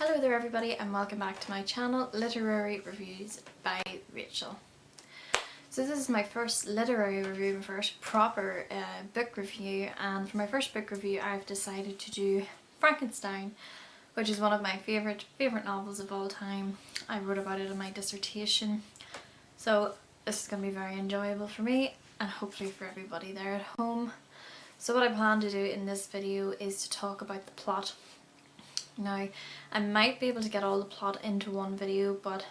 Hello there everybody and welcome back to my channel, Literary Reviews by Rachel. So this is my first literary review, my first proper book review, and for my first book review I've decided to do Frankenstein, which is one of my favourite novels of all time. I wrote about it in my dissertation, so this is going to be very enjoyable for me and hopefully for everybody there at home. So what I plan to do in this video is to talk about the plot. Now, I might be able to get all the plot into one video, but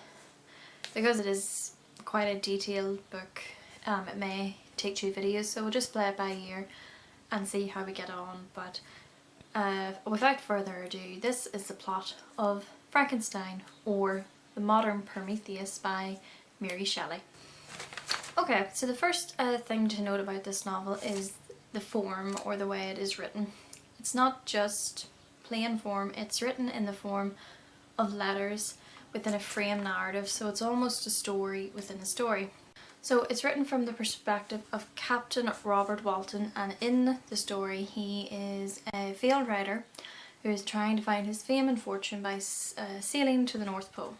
because it is quite a detailed book, it may take 2 videos, so we'll just play it by ear and see how we get on. But without further ado, this is the plot of Frankenstein, or The Modern Prometheus by Mary Shelley. Okay, so the first thing to note about this novel is the form, or the way it is written. It's not just plain form, it's written in the form of letters within a frame narrative, so it's almost a story within a story. So it's written from the perspective of Captain Robert Walton, and in the story he is a field writer who is trying to find his fame and fortune by sailing to the North Pole.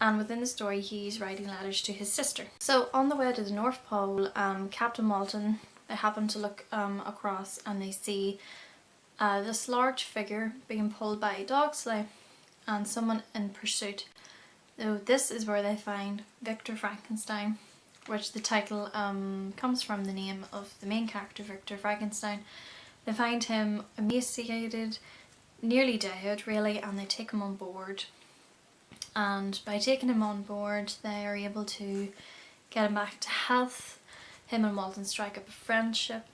And within the story he's writing letters to his sister. So on the way to the North Pole, Captain Walton, they happen to look across and they see this large figure being pulled by a dog sleigh and someone in pursuit. So this is where they find Victor Frankenstein, which the title comes from the name of the main character, Victor Frankenstein. They find him emaciated, nearly dead really, and they take him on board. And by taking him on board they are able to get him back to health. Him and Walton strike up a friendship.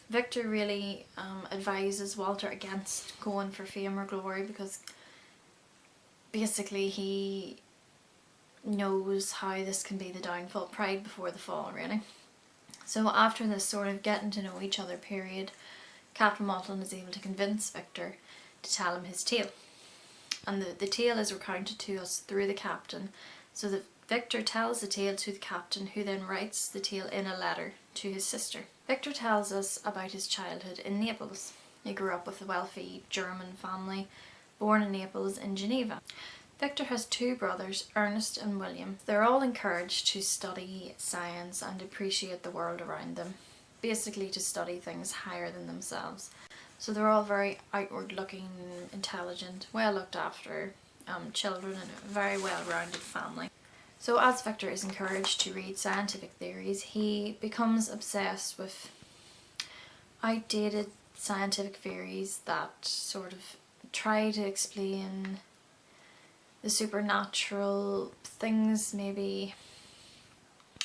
Victor really advises Walter against going for fame or glory, because basically he knows how this can be the downfall, pride before the fall really. So after this sort of getting to know each other period, Captain Walton is able to convince Victor to tell him his tale. And the tale is recounted to us through the captain, so that Victor tells the tale to the captain, who then writes the tale in a letter to his sister. Victor tells us about his childhood in Naples. He grew up with a wealthy German family, born in Naples in Geneva. Victor has 2 brothers, Ernest and William. They're all encouraged to study science and appreciate the world around them, basically to study things higher than themselves. So they're all very outward looking, intelligent, well looked after children, and a very well rounded family. So as Victor is encouraged to read scientific theories, he becomes obsessed with outdated scientific theories that sort of try to explain the supernatural things maybe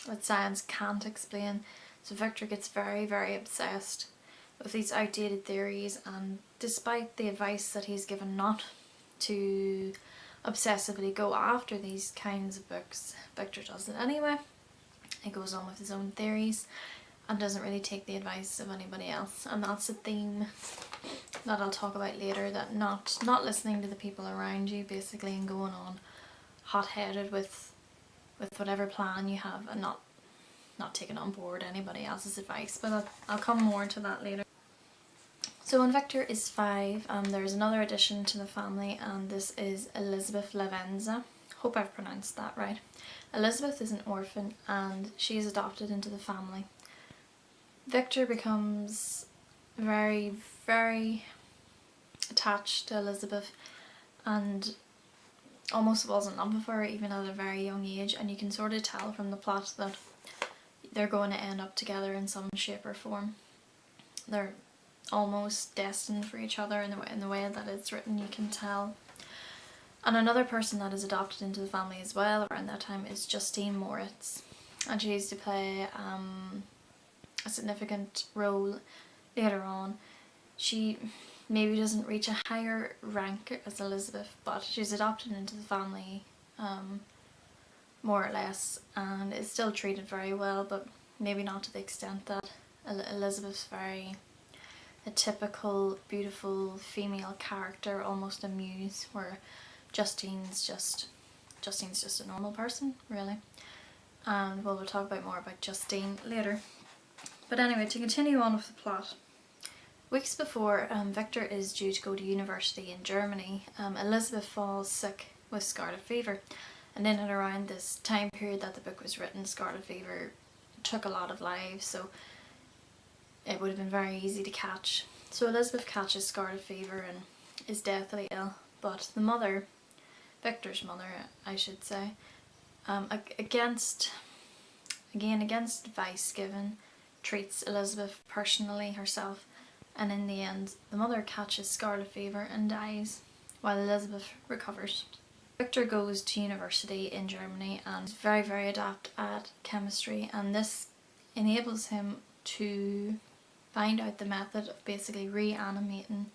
that science can't explain. So Victor gets very, very obsessed with these outdated theories, and despite the advice that he's given not to obsessively go after these kinds of books, Victor does it anyway. He goes on with his own theories and doesn't really take the advice of anybody else, and that's a theme that I'll talk about later, that not listening to the people around you basically, and going on hot-headed with whatever plan you have, and not taking on board anybody else's advice. But I'll come more to that later. So when Victor is 5, there's another addition to the family, and this is Elizabeth Lavenza. Hope I've pronounced that right. Elizabeth is an orphan and she is adopted into the family. Victor becomes very, very attached to Elizabeth and almost falls in love with her even at a very young age, and you can sort of tell from the plot that they're going to end up together in some shape or form. They're almost destined for each other in the way that it's written, you can tell. And another person that is adopted into the family as well around that time is Justine Moritz, and she used to play a significant role later on. She maybe doesn't reach a higher rank as Elizabeth, but she's adopted into the family more or less, and is still treated very well, but maybe not to the extent that Elizabeth's very a typical beautiful female character, almost a muse, where Justine's just a normal person really. And we'll talk about more about Justine later. But anyway, to continue on with the plot, Weeks before Victor is due to go to university in Germany, Elizabeth falls sick with scarlet fever. And in and around this time period that the book was written, scarlet fever took a lot of lives, so it would have been very easy to catch. So Elizabeth catches scarlet fever and is deathly ill, but the mother, Victor's mother I should say, against advice given, treats Elizabeth personally herself, and in the end the mother catches scarlet fever and dies while Elizabeth recovers. Victor goes to university in Germany and is very, very adept at chemistry, and this enables him to find out the method of basically reanimating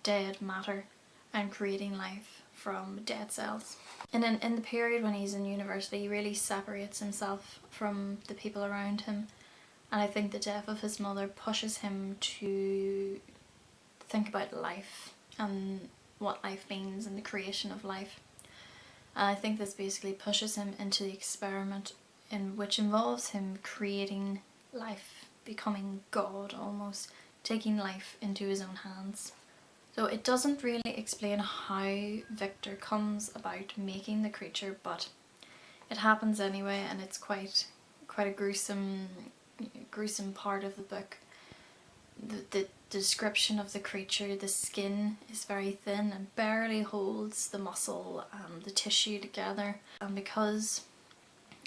dead matter and creating life from dead cells. And in the period when he's in university, he really separates himself from the people around him, and I think the death of his mother pushes him to think about life and what life means and the creation of life. And I think this basically pushes him into the experiment, in which involves him creating life, becoming God almost, taking life into his own hands. So it doesn't really explain how Victor comes about making the creature, but it happens anyway, and it's quite a gruesome part of the book. The description of the creature, the skin is very thin and barely holds the muscle and the tissue together, and because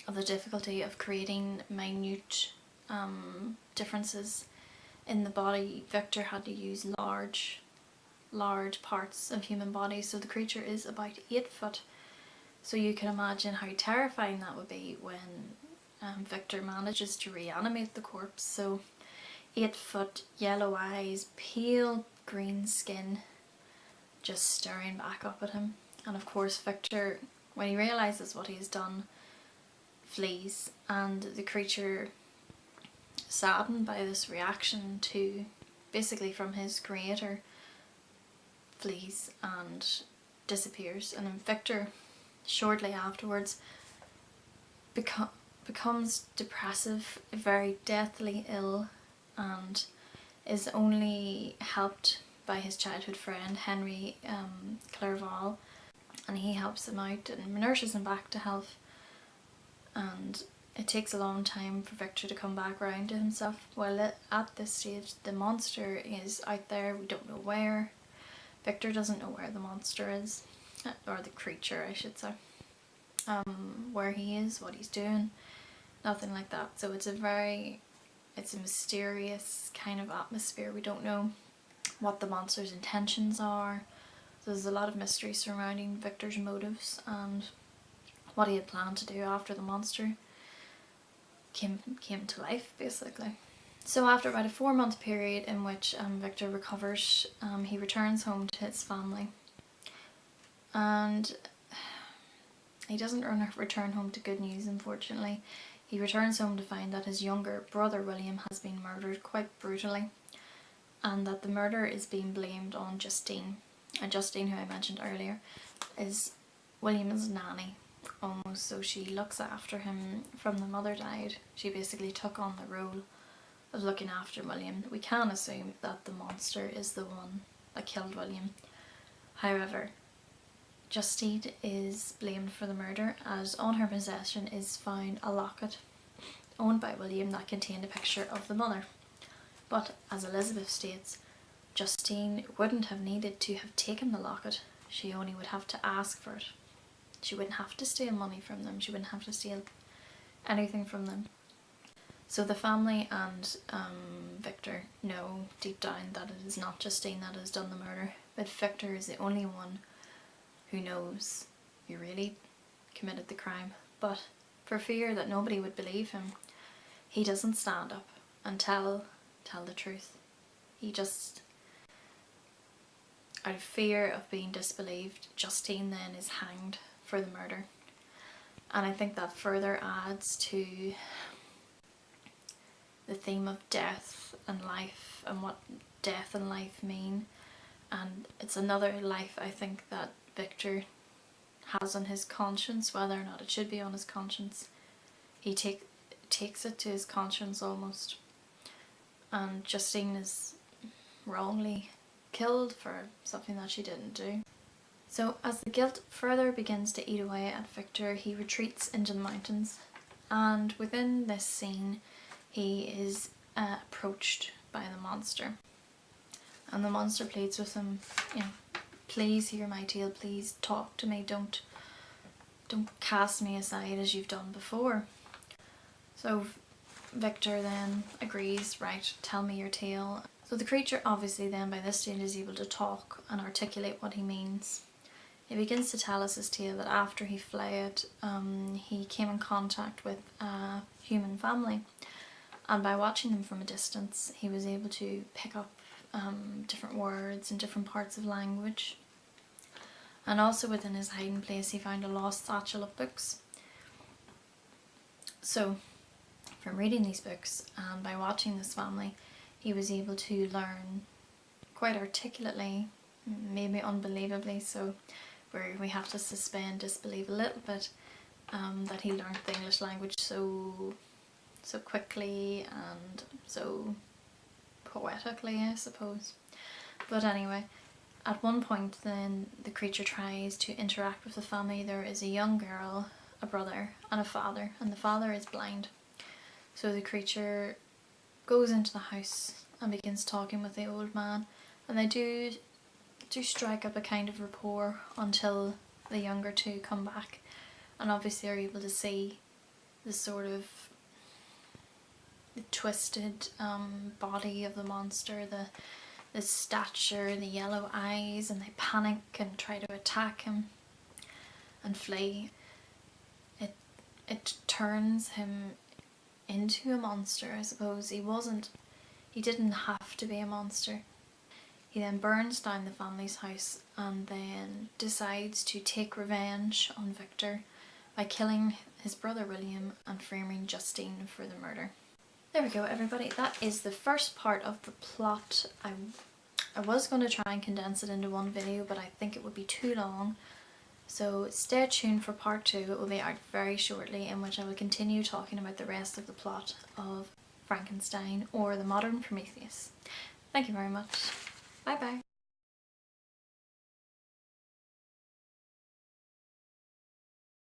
of the difficulty of creating minute differences in the body, Victor had to use large parts of human body, so the creature is about 8 foot. So you can imagine how terrifying that would be when Victor manages to reanimate the corpse. So 8 foot, yellow eyes, pale green skin, just staring back up at him. And of course Victor, when he realises what he's done, flees, and the creature, saddened by this reaction to basically from his creator, flees and disappears. And then Victor shortly afterwards becomes depressive, very deathly ill, and is only helped by his childhood friend Henry Clerval, and he helps him out and nurses him back to health. And it takes a long time for Victor to come back round to himself. Well, at this stage the monster is out there, we don't know where. Victor doesn't know where the monster is, or the creature I should say, where he is, what he's doing, nothing like that. So it's a mysterious kind of atmosphere. We don't know what the monster's intentions are. So there's a lot of mystery surrounding Victor's motives and what he had planned to do after the monster came to life, basically. So after about a 4-month period in which Victor recovers, he returns home to his family. And he doesn't return home to good news, unfortunately. He returns home to find that his younger brother William has been murdered quite brutally, and that the murder is being blamed on Justine. And Justine, who I mentioned earlier, is William's nanny almost, so she looks after him from the mother died. She basically took on the role of looking after William. We can assume that the monster is the one that killed William. However, Justine is blamed for the murder, as on her possession is found a locket owned by William that contained a picture of the mother. But as Elizabeth states, Justine wouldn't have needed to have taken the locket, she only would have to ask for it. She wouldn't have to steal money from them, she wouldn't have to steal anything from them. So the family and Victor know deep down that it is not Justine that has done the murder, but Victor is the only one who knows who really committed the crime. But for fear that nobody would believe him, he doesn't stand up and tell the truth. He just, out of fear of being disbelieved, Justine then is hanged for the murder. And I think that further adds to the theme of death and life and what death and life mean. And it's another life, I think, that Victor has on his conscience, whether or not it should be on his conscience. He takes it to his conscience almost. And Justine is, wrongly killed for something that she didn't do. So as the guilt further begins to eat away at Victor, he retreats into the mountains, and within this scene he is approached by the monster. And the monster pleads with him, you know, please hear my tale, please talk to me, don't cast me aside as you've done before. So Victor then agrees, right, tell me your tale. So the creature obviously then by this stage is able to talk and articulate what he means. He begins to tell us his tale that after he fled, he came in contact with a human family, and by watching them from a distance he was able to pick up different words and different parts of language. And also within his hiding place he found a lost satchel of books. So from reading these books and by watching this family, he was able to learn quite articulately, maybe unbelievably so, where we have to suspend disbelief a little bit, that he learned the English language so quickly and so poetically, I suppose. But anyway, at one point then the creature tries to interact with the family. There is a young girl, a brother and a father, and the father is blind. So the creature goes into the house and begins talking with the old man, and they do strike up a kind of rapport until the younger two come back, and obviously are able to see the sort of the twisted body of the monster, the stature, the yellow eyes, and they panic and try to attack him and flee. It turns him into a monster, I suppose. He didn't have to be a monster. He then burns down the family's house and then decides to take revenge on Victor by killing his brother William and framing Justine for the murder. There we go, everybody. That is the first part of the plot. I was going to try and condense it into one video, but I think it would be too long. So stay tuned for part 2. It will be out very shortly, in which I will continue talking about the rest of the plot of Frankenstein, or the modern Prometheus. Thank you very much. Bye bye.